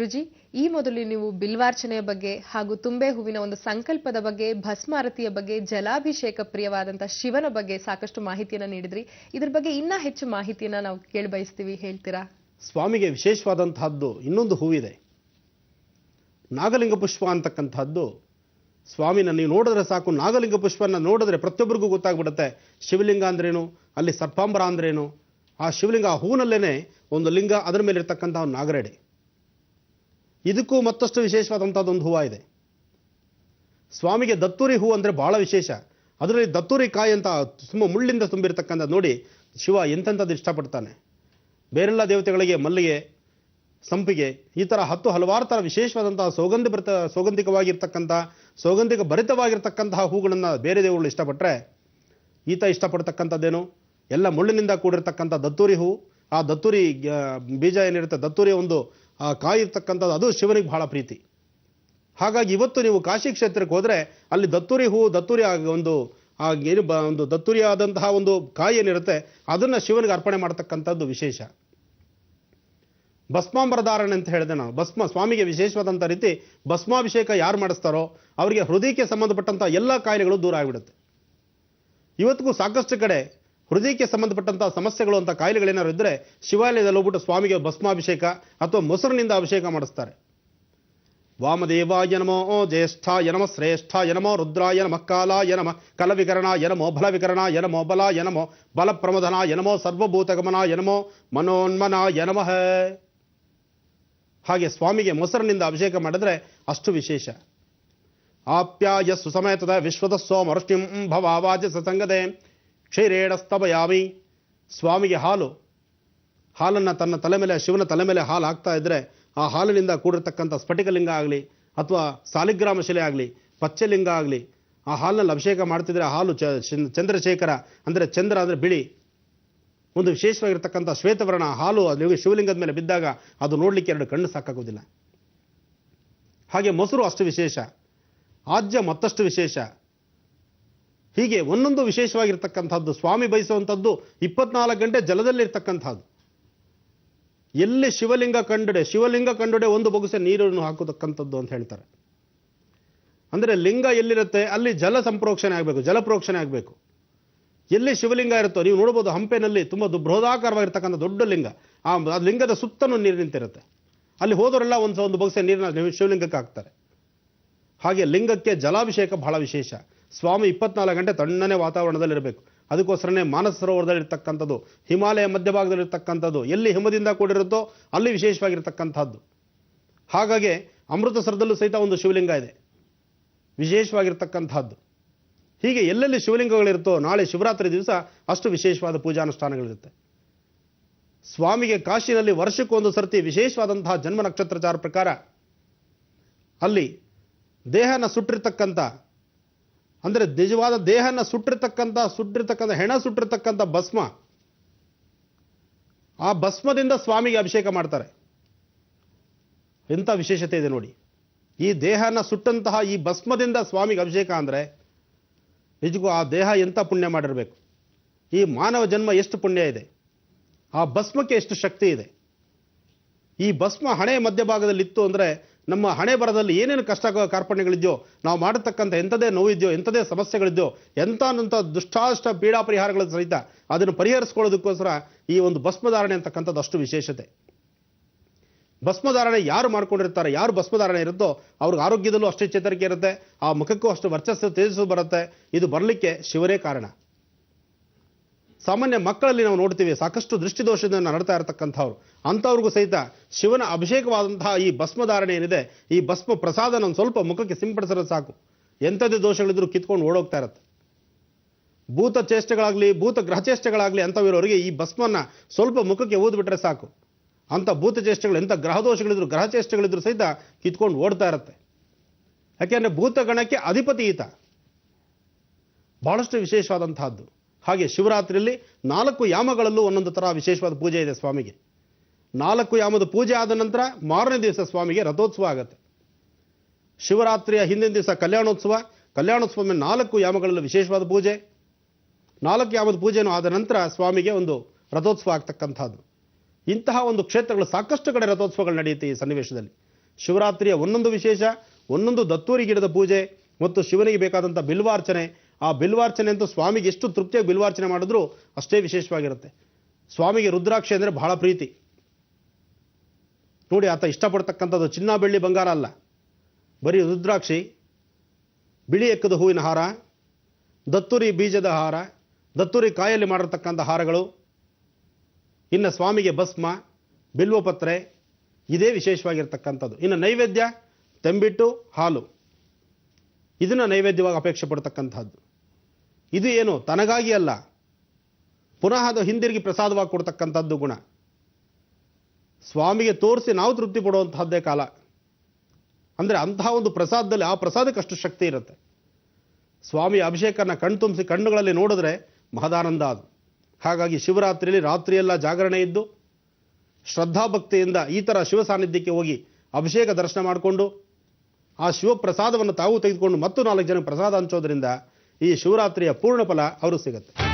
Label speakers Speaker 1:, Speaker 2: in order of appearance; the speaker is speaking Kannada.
Speaker 1: ಗುರುಜಿ, ಈ ಮೊದಲು ನೀವು ಬಿಲ್ವಾರ್ಚನೆಯ ಬಗ್ಗೆ ಹಾಗೂ ತುಂಬೆ ಹೂವಿನ ಒಂದು ಸಂಕಲ್ಪದ ಬಗ್ಗೆ, ಭಸ್ಮಾರತಿಯ ಬಗ್ಗೆ, ಜಲಾಭಿಷೇಕ ಪ್ರಿಯವಾದಂತಹ ಶಿವನ ಬಗ್ಗೆ ಸಾಕಷ್ಟು ಮಾಹಿತಿಯನ್ನ ನೀಡಿದ್ರಿ. ಇದ್ರ ಬಗ್ಗೆ ಇನ್ನೂ ಹೆಚ್ಚು ಮಾಹಿತಿಯನ್ನ ನಾವು ಕೇಳಿ ಬಯಸ್ತೀವಿ, ಹೇಳ್ತೀರಾ?
Speaker 2: ಸ್ವಾಮಿಗೆ ವಿಶೇಷವಾದಂತಹದ್ದು ಇನ್ನೊಂದು ಹೂವಿದೆ, ನಾಗಲಿಂಗ ಪುಷ್ಪ ಅಂತಕ್ಕಂಥದ್ದು. ಸ್ವಾಮಿನ ನೀವು ನೋಡಿದ್ರೆ ಸಾಕು, ನಾಗಲಿಂಗ ಪುಷ್ಪನ ನೋಡಿದ್ರೆ ಪ್ರತಿಯೊಬ್ಬರಿಗೂ ಗೊತ್ತಾಗ್ಬಿಡುತ್ತೆ ಶಿವಲಿಂಗ ಅಂದ್ರೇನು, ಅಲ್ಲಿ ಸರ್ಪಾಂಬರ ಅಂದ್ರೇನು. ಆ ಶಿವಲಿಂಗ, ಆ ಹೂನಲ್ಲೇನೆ ಒಂದು ಲಿಂಗ, ಅದರ ಮೇಲೆ ಇರ್ತಕ್ಕಂಥ ಒಂದು ನಾಗರಡೆ. ಇದಕ್ಕೂ ಮತ್ತಷ್ಟು ವಿಶೇಷವಾದಂಥದ್ದೊಂದು ಹೂವ ಇದೆ. ಸ್ವಾಮಿಗೆ ದತ್ತೂರಿ ಹೂ ಅಂದರೆ ಬಹಳ ವಿಶೇಷ. ಅದರಲ್ಲಿ ದತ್ತೂರಿ ಕಾಯಿ ಅಂತ ಮುಳ್ಳಿಂದ ತುಂಬಿರ್ತಕ್ಕಂಥ ನೋಡಿ ಶಿವ ಎಂತೆಂಥದ್ದು ಇಷ್ಟಪಡ್ತಾನೆ. ಬೇರೆಲ್ಲ ದೇವತೆಗಳಿಗೆ ಮಲ್ಲಿಗೆ, ಸಂಪಿಗೆ, ಈ ಥರ ಹಲವಾರು ಥರ ವಿಶೇಷವಾದಂತಹ ಸೌಗಂಧಿಕ ಭರಿತವಾಗಿರ್ತಕ್ಕಂತಹ ಹೂಗಳನ್ನು ಬೇರೆ ದೇವರುಗಳು ಇಷ್ಟಪಟ್ಟರೆ, ಈತ ಇಷ್ಟಪಡ್ತಕ್ಕಂಥದ್ದೇನು ಎಲ್ಲ ಮುಳ್ಳಿನಿಂದ ಕೂಡಿರ್ತಕ್ಕಂಥ ದತ್ತೂರಿ ಹೂ. ಆ ದತ್ತೂರಿ ಬೀಜ ಏನಿರುತ್ತೆ, ದತ್ತೂರಿಯ ಒಂದು ಕಾಯಿ ಇರ್ತಕ್ಕಂಥದ್ದು, ಅದು ಶಿವನಿಗೆ ಬಹಳ ಪ್ರೀತಿ. ಹಾಗಾಗಿ ಇವತ್ತು ನೀವು ಕಾಶಿ ಕ್ಷೇತ್ರಕ್ಕೆ ಹೋದರೆ ಅಲ್ಲಿ ದತ್ತೂರಿ ಹೂ, ಒಂದು ದತ್ತೂರಿ ಆದಂತಹ ಒಂದು ಕಾಯಿ ಏನಿರುತ್ತೆ ಅದನ್ನು ಶಿವನಿಗೆ ಅರ್ಪಣೆ ಮಾಡ್ತಕ್ಕಂಥದ್ದು ವಿಶೇಷ. ಭಸ್ಮಾಂಬರ ಧಾರಣೆ ಅಂತ ಹೇಳಿದೆ ನಾನು. ಸ್ವಾಮಿಗೆ ವಿಶೇಷವಾದಂಥ ರೀತಿ ಭಸ್ಮಾಭಿಷೇಕ ಯಾರು ಮಾಡಿಸ್ತಾರೋ ಅವರಿಗೆ ಹೃದಯಕ್ಕೆ ಸಂಬಂಧಪಟ್ಟಂಥ ಎಲ್ಲ ಕಾಯಿಲೆಗಳು ದೂರ ಆಗಿಬಿಡುತ್ತೆ. ಇವತ್ತಿಗೂ ಸಾಕಷ್ಟು ಕಡೆ ಹೃದಯಕ್ಕೆ ಸಂಬಂಧಪಟ್ಟಂಥ ಸಮಸ್ಯೆಗಳು ಅಂತ ಕಾಯಿಲೆಗಳೇನಾದ್ರು ಇದ್ದರೆ ಶಿವಾಲಯದಲ್ಲಿ ಹೋಗ್ಬಿಟ್ಟು ಸ್ವಾಮಿಗೆ ಭಸ್ಮಾಭಿಷೇಕ ಅಥವಾ ಮೊಸರಿನಿಂದ ಅಭಿಷೇಕ ಮಾಡಿಸ್ತಾರೆ. ವಾಮದೇವಾಯ ನಮೋ ಜ್ಯೇಷ್ಠಾಯ ನಮಃ ಶ್ರೇಷ್ಠಾಯ ನಮೋ ರುದ್ರಾಯ ನಮಃ ಕಾಲಾಯ ನಮಃ ಕಲವಿಕರಣಾಯ ನಮೋ ಬಲವಿಕರಣಾಯ ನಮೋ ಬಲಾಯ ನಮೋ ಬಲಪ್ರಮದನಾಯ ನಮೋ ಸರ್ವಭೂತಗಮನಾಯ ನಮೋ ಮನೋನ್ಮನಾಯ ನಮಃ. ಹಾಗೆ ಸ್ವಾಮಿಗೆ ಮೊಸರಿನಿಂದ ಅಭಿಷೇಕ ಮಾಡಿದ್ರೆ ಅಷ್ಟು ವಿಶೇಷ. ಆಪ್ಯಾಯ ಸುಸಮೇತದ ವಿಶ್ವದ ಸೋಮರುಷ್ಟಿಂ ಭವಾವಾಜ ಸಸಂಗದೆ ಕ್ಷೀರೇಣ ಸ್ತಭಯಾಮಿ. ಸ್ವಾಮಿಗೆ ಹಾಲನ್ನು ತನ್ನ ತಲೆ ಮೇಲೆ, ಶಿವನ ತಲೆ ಮೇಲೆ ಹಾಲು ಹಾಕ್ತಾ ಇದ್ರೆ ಆ ಹಾಲಿನಿಂದ ಕೂಡಿರ್ತಕ್ಕಂಥ ಸ್ಫಟಿಕಲಿಂಗ ಆಗಲಿ ಅಥವಾ ಸಾಲಿಗ್ರಾಮ ಶಿಲೆ ಆಗಲಿ, ಪಚ್ಚಲಿಂಗ ಆಗಲಿ, ಆ ಹಾಲಿನಲ್ಲಿ ಅಭಿಷೇಕ ಮಾಡ್ತಿದ್ರೆ ಆ ಹಾಲು ಚಂದ್ರಶೇಖರ ಅಂದರೆ ಚಂದ್ರ ಅಂದರೆ ಬಿಳಿ, ಒಂದು ವಿಶೇಷವಾಗಿರ್ತಕ್ಕಂಥ ಶ್ವೇತವರ್ಣ ಹಾಲು ಅದು ಶಿವಲಿಂಗದ ಮೇಲೆ ಬಿದ್ದಾಗ ಅದು ನೋಡಲಿಕ್ಕೆ ಎರಡು ಕಣ್ಣು ಸಾಕಾಗೋದಿಲ್ಲ. ಹಾಗೆ ಮೊಸರು ಅಷ್ಟು ವಿಶೇಷ, ಆಜ್ಯ ಮತ್ತಷ್ಟು ವಿಶೇಷ. ಹೀಗೆ ಒಂದೊಂದು ವಿಶೇಷವಾಗಿರ್ತಕ್ಕಂಥದ್ದು. ಸ್ವಾಮಿ ಬಯಸುವಂಥದ್ದು 24 ಗಂಟೆ ಜಲದಲ್ಲಿರ್ತಕ್ಕಂಥದ್ದು. ಎಲ್ಲಿ ಶಿವಲಿಂಗ ಕಂಡುಡೆ ಒಂದು ಬೊಗಸೆ ನೀರನ್ನು ಹಾಕತಕ್ಕಂಥದ್ದು ಅಂತ ಹೇಳ್ತಾರೆ. ಅಂದರೆ ಲಿಂಗ ಎಲ್ಲಿರುತ್ತೆ ಅಲ್ಲಿ ಜಲ ಸಂಪ್ರೋಕ್ಷಣೆ ಆಗಬೇಕು, ಜಲಪ್ರೋಕ್ಷಣೆ ಆಗಬೇಕು. ಎಲ್ಲಿ ಶಿವಲಿಂಗ ಇರುತ್ತೋ ನೀವು ನೋಡ್ಬೋದು, ಹಂಪೆನಲ್ಲಿ ತುಂಬ ಬೃಹದಾಕಾರವಾಗಿರ್ತಕ್ಕಂಥ ದೊಡ್ಡ ಲಿಂಗ, ಆ ಲಿಂಗದ ಸುತ್ತಲೂ ನೀರು ನಿಂತಿರುತ್ತೆ. ಅಲ್ಲಿ ಹೋದವರೆಲ್ಲ ಒಂದು ಬೊಗಸೆ ನೀರನ್ನ ಶಿವಲಿಂಗಕ್ಕೆ ಹಾಕ್ತಾರೆ. ಹಾಗೆ ಲಿಂಗಕ್ಕೆ ಜಲಾಭಿಷೇಕ ಬಹಳ ವಿಶೇಷ. ಸ್ವಾಮಿ 24 ಗಂಟೆ ತಣ್ಣನೆ ವಾತಾವರಣದಲ್ಲಿರಬೇಕು. ಅದಕ್ಕೋಸ್ಕರನೇ ಮಾನಸ ಸರೋವರದಲ್ಲಿರ್ತಕ್ಕಂಥದ್ದು, ಹಿಮಾಲಯ ಮಧ್ಯಭಾಗದಲ್ಲಿರ್ತಕ್ಕಂಥದ್ದು, ಎಲ್ಲಿ ಹಿಮದಿಂದ ಕೂಡಿರುತ್ತೋ ಅಲ್ಲಿ ವಿಶೇಷವಾಗಿರ್ತಕ್ಕಂಥದ್ದು. ಹಾಗಾಗಿ ಅಮೃತಸರದಲ್ಲೂ ಸಹಿತ ಒಂದು ಶಿವಲಿಂಗ ಇದೆ, ವಿಶೇಷವಾಗಿರ್ತಕ್ಕಂಥದ್ದು. ಹೀಗೆ ಎಲ್ಲೆಲ್ಲಿ ಶಿವಲಿಂಗಗಳಿರುತ್ತೋ ನಾಳೆ ಶಿವರಾತ್ರಿ ದಿವಸ ಅಷ್ಟು ವಿಶೇಷವಾದ ಪೂಜಾನುಷ್ಠಾನಗಳಿರುತ್ತೆ. ಸ್ವಾಮಿಗೆ ಕಾಶಿನಲ್ಲಿ ವರ್ಷಕ್ಕೊಂದು ಸರ್ತಿ ವಿಶೇಷವಾದಂತಹ ಜನ್ಮ ನಕ್ಷತ್ರಚಾರ ಪ್ರಕಾರ ಅಲ್ಲಿ ದೇಹನ ಸುಟ್ಟಿರ್ತಕ್ಕಂಥ, ಅಂದರೆ ನಿಜವಾದ ದೇಹನ ಸುಟ್ಟಿರ್ತಕ್ಕಂಥ ಹೆಣ ಸುಟ್ಟಿರ್ತಕ್ಕಂಥ ಭಸ್ಮ, ಆ ಭಸ್ಮದಿಂದ ಸ್ವಾಮಿಗೆ ಅಭಿಷೇಕ ಮಾಡ್ತಾರೆ. ಎಂಥ ವಿಶೇಷತೆ ಇದೆ ನೋಡಿ. ಈ ದೇಹನ ಸುಟ್ಟಂತಹ ಈ ಭಸ್ಮದಿಂದ ಸ್ವಾಮಿಗೆ ಅಭಿಷೇಕ ಅಂದರೆ ನಿಜಕ್ಕೂ ಆ ದೇಹ ಎಂಥ ಪುಣ್ಯ ಮಾಡಿರಬೇಕು. ಈ ಮಾನವ ಜನ್ಮ ಎಷ್ಟು ಪುಣ್ಯ ಇದೆ, ಆ ಭಸ್ಮಕ್ಕೆ ಎಷ್ಟು ಶಕ್ತಿ ಇದೆ. ಈ ಭಸ್ಮ ಹಣೆ ಮಧ್ಯಭಾಗದಲ್ಲಿ ಇತ್ತು ಅಂದರೆ ನಮ್ಮ ಹಣೆ ಬರದಲ್ಲಿ ಏನೇನು ಕಷ್ಟ ಕಾರ್ಪಣ್ಯಗಳಿದೆಯೋ, ನಾವು ಮಾಡತಕ್ಕಂಥ ಎಂಥದೇ ನೋವಿದೆಯೋ, ಎಂಥದೇ ಸಮಸ್ಯೆಗಳಿದೆಯೋ, ಎಂಥ ದುಷ್ಟಾಷ್ಟ ಪೀಡಾ ಪರಿಹಾರಗಳ ಸಹಿತ ಅದನ್ನು ಪರಿಹರಿಸ್ಕೊಳ್ಳೋದಕ್ಕೋಸ್ಕರ ಈ ಒಂದು ಭಸ್ಮಧಾರಣೆ ಅಂತಕ್ಕಂಥದ್ದು ಅಷ್ಟು ವಿಶೇಷತೆ. ಭಸ್ಮಧಾರಣೆ ಯಾರು ಮಾಡ್ಕೊಂಡಿರ್ತಾರೆ, ಯಾರು ಭಸ್ಮಧಾರಣೆ ಇರುತ್ತೋ ಅವ್ರಿಗೆ ಆರೋಗ್ಯದಲ್ಲೂ ಅಷ್ಟೇ ಚೇತರಿಕೆ ಇರುತ್ತೆ, ಆ ಮುಖಕ್ಕೂ ಅಷ್ಟು ವರ್ಚಸ್ಸು ತೇಜಸ್ಸು ಬರುತ್ತೆ. ಇದು ಬರಲಿಕ್ಕೆ ಶಿವರೇ ಕಾರಣ. ಸಾಮಾನ್ಯ ಮಕ್ಕಳಲ್ಲಿ ನಾವು ನೋಡ್ತೀವಿ ಸಾಕಷ್ಟು ದೃಷ್ಟಿದೋಷದಿಂದ ನಡ್ತಾ ಇರತಕ್ಕಂಥವ್ರು, ಅಂಥವ್ರಿಗೂ ಸಹಿತ ಶಿವನ ಅಭಿಷೇಕವಾದಂತಹ ಈ ಭಸ್ಮಧಾರಣೆ ಏನಿದೆ, ಈ ಭಸ್ಮ ಪ್ರಸಾದ ನಾನು ಸ್ವಲ್ಪ ಮುಖಕ್ಕೆ ಸಿಂಪಡಿಸಿದ್ರೆ ಸಾಕು, ಎಂಥದೇ ದೋಷಗಳಿದ್ರು ಕಿತ್ಕೊಂಡು ಓಡೋಗ್ತಾ ಇರುತ್ತೆ. ಭೂತ ಚೇಷ್ಟೆಗಳಾಗಲಿ, ಭೂತ ಗ್ರಹಚೇಷ್ಟೆಗಳಾಗಲಿ ಅಂಥವಿರೋರಿಗೆ ಈ ಭಸ್ಮನ್ನ ಸ್ವಲ್ಪ ಮುಖಕ್ಕೆ ಊದ್ಬಿಟ್ರೆ ಸಾಕು, ಅಂಥ ಭೂತ ಚೇಷ್ಟೆಗಳು, ಎಂಥ ಗ್ರಹದೋಷಗಳಿದ್ರು ಗ್ರಹಚೇಷ್ಟೆಗಳಿದ್ರು ಸಹಿತ ಕಿತ್ಕೊಂಡು ಓಡ್ತಾ ಇರುತ್ತೆ. ಯಾಕೆಂದರೆ ಭೂತಗಣಕ್ಕೆ ಅಧಿಪತಿ ಈತ, ಬಹಳಷ್ಟು ವಿಶೇಷವಾದಂತಹದ್ದು. ಹಾಗೆ ಶಿವರಾತ್ರಿಯಲ್ಲಿ 4 ಯಾಮಗಳಲ್ಲೂ ಒಂದೊಂದು ಥರ ವಿಶೇಷವಾದ ಪೂಜೆ ಇದೆ ಸ್ವಾಮಿಗೆ. 4 ಯಾಮದ ಪೂಜೆ ಆದ ನಂತರ ಮಾರನೇ ದಿವಸ ಸ್ವಾಮಿಗೆ ರಥೋತ್ಸವ ಆಗುತ್ತೆ. ಶಿವರಾತ್ರಿಯ ಹಿಂದಿನ ದಿವಸ ಕಲ್ಯಾಣೋತ್ಸವ ಮೇಲೆ 4 ಯಾಮಗಳಲ್ಲಿ ವಿಶೇಷವಾದ ಪೂಜೆ, 4 ಯಾಮದ ಪೂಜೆನೂ ಆದ ನಂತರ ಸ್ವಾಮಿಗೆ ಒಂದು ರಥೋತ್ಸವ ಆಗ್ತಕ್ಕಂಥದ್ದು. ಇಂತಹ ಒಂದು ಕ್ಷೇತ್ರಗಳು ಸಾಕಷ್ಟು ಕಡೆ ರಥೋತ್ಸವಗಳು ನಡೆಯುತ್ತೆ ಈ ಸನ್ನಿವೇಶದಲ್ಲಿ. ಶಿವರಾತ್ರಿಯ ಒಂದೊಂದು ವಿಶೇಷ, ಒಂದೊಂದು ದತ್ತೂರಿ ಗಿಡದ ಪೂಜೆ ಮತ್ತು ಶಿವನಿಗೆ ಬೇಕಾದಂಥ ಬಿಲ್ವಾರ್ಚನೆ. ಆ ಬಿಲ್ವಾರ್ಚನೆ ಅಂತೂ ಸ್ವಾಮಿಗೆ ಎಷ್ಟು ತೃಪ್ತಿಯಾಗಿ ಬಿಲ್ವಾರ್ಚನೆ ಮಾಡಿದ್ರೂ ಅಷ್ಟೇ ವಿಶೇಷವಾಗಿರುತ್ತೆ. ಸ್ವಾಮಿಗೆ ರುದ್ರಾಕ್ಷಿ ಅಂದರೆ ಬಹಳ ಪ್ರೀತಿ ನೋಡಿ. ಆತ ಇಷ್ಟಪಡ್ತಕ್ಕಂಥದ್ದು ಚಿನ್ನ ಬೆಳ್ಳಿ ಬಂಗಾರ ಅಲ್ಲ, ಬರೀ ರುದ್ರಾಕ್ಷಿ, ಬಿಳಿ ಎಕ್ಕದ ಹೂವಿನ ಹಾರ, ದತ್ತುರಿ ಬೀಜದ ಹಾರ, ದತ್ತುರಿ ಕಾಯಲ್ಲಿ ಮಾಡಿರ್ತಕ್ಕಂಥ ಹಾರಗಳು, ಇನ್ನು ಸ್ವಾಮಿಗೆ ಭಸ್ಮ, ಬಿಲ್ವಪತ್ರೆ, ಇದೇ ವಿಶೇಷವಾಗಿರ್ತಕ್ಕಂಥದ್ದು. ಇನ್ನು ನೈವೇದ್ಯ ತಂಬಿಟ್ಟು ಹಾಲು, ಇದನ್ನು ನೈವೇದ್ಯವಾಗಿ ಅಪೇಕ್ಷೆ ಪಡ್ತಕ್ಕಂಥದ್ದು. ಇದು ಏನು ತನಗಾಗಿ ಅಲ್ಲ, ಪುನಃ ಅದು ಹಿಂದಿರುಗಿ ಪ್ರಸಾದವಾಗಿ ಕೊಡ್ತಕ್ಕಂಥದ್ದು ಗುಣ. ಸ್ವಾಮಿಗೆ ತೋರಿಸಿ ನಾವು ತೃಪ್ತಿ ಪಡುವಂತಹದ್ದೇ ಕಾಲ. ಅಂದರೆ ಅಂತಹ ಒಂದು ಪ್ರಸಾದದಲ್ಲಿ ಆ ಪ್ರಸಾದಕ್ಕೆ ಅಷ್ಟು ಶಕ್ತಿ ಇರುತ್ತೆ. ಸ್ವಾಮಿಯ ಅಭಿಷೇಕನ ಕಣ್ತುಂಬಿಸಿ ಕಣ್ಣುಗಳಲ್ಲಿ ನೋಡಿದ್ರೆ ಮಹದಾನಂದ ಅದು. ಹಾಗಾಗಿ ಶಿವರಾತ್ರಿಯಲ್ಲಿ ರಾತ್ರಿಯೆಲ್ಲ ಜಾಗರಣೆ ಇದ್ದು ಶ್ರದ್ಧಾಭಕ್ತಿಯಿಂದ ಈ ಥರ ಶಿವ ಸಾನ್ನಿಧ್ಯಕ್ಕೆ ಹೋಗಿ ಅಭಿಷೇಕ ದರ್ಶನ ಮಾಡಿಕೊಂಡು ಆ ಶಿವಪ್ರಸಾದವನ್ನು ತಾವು ತೆಗೆದುಕೊಂಡು ಮತ್ತು 4 ಜನಕ್ಕೆ ಪ್ರಸಾದ ಹಂಚೋದ್ರಿಂದ ಈ ಶಿವರಾತ್ರಿಯ ಪೂರ್ಣ ಫಲ ಅವರು ಸಿಗುತ್ತೆ.